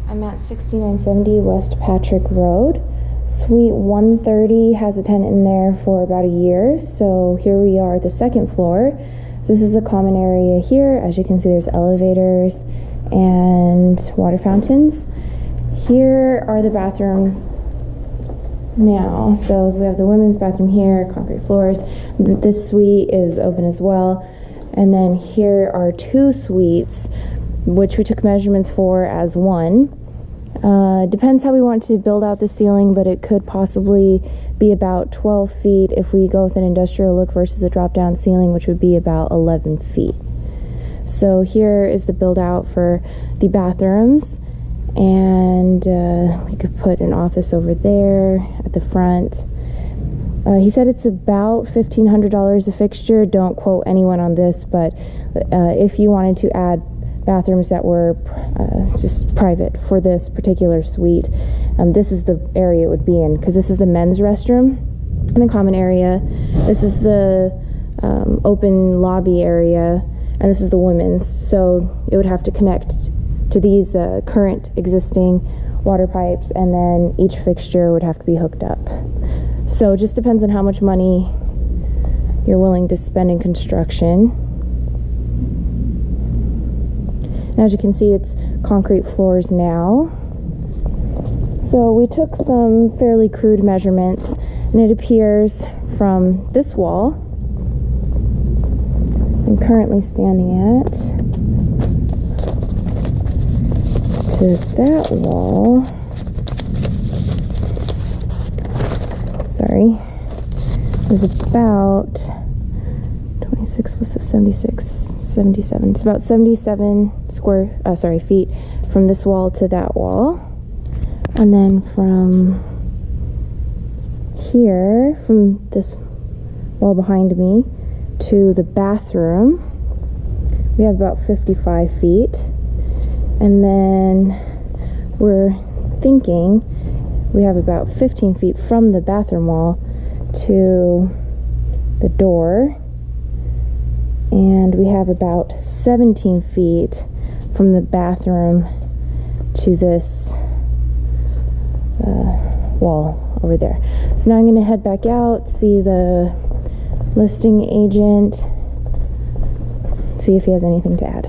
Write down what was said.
I'm at 6970 West Patrick Road. Suite 130 has a tenant in there for about a year, so here we are at the second floor. This is a common area here. As you can see, there's elevators and water fountains. Here are the bathrooms now. So we have the women's bathroom here, concrete floors. This suite is open as well. And then here are two suites, which we took measurements for as one. Depends how we want to build out the ceiling, but it could possibly be about 12 feet if we go with an industrial look versus a drop-down ceiling, which would be about 11 feet. So here is the build out for the bathrooms, and we could put an office over there at the front. He said it's about $1,500 a fixture. Don't quote anyone on this, but if you wanted to add bathrooms that were just private for this particular suite, this is the area it would be in, because this is the men's restroom in the common area, this is the open lobby area, and this is the women's. So it would have to connect to these current existing water pipes, and then each fixture would have to be hooked up. So it just depends on how much money you're willing to spend in construction. And as you can see, it's concrete floors now. So we took some fairly crude measurements, and it appears from this wall I'm currently standing at to that wall, sorry, is about 26 plus 76, 77. It's about 77 feet from this wall to that wall. And then from here, from this wall behind me to the bathroom, we have about 55 feet. And then we're thinking we have about 15 feet from the bathroom wall to the door. And we have about 17 feet from the bathroom to this wall over there. So now I'm going to head back out, see the listing agent, see if he has anything to add.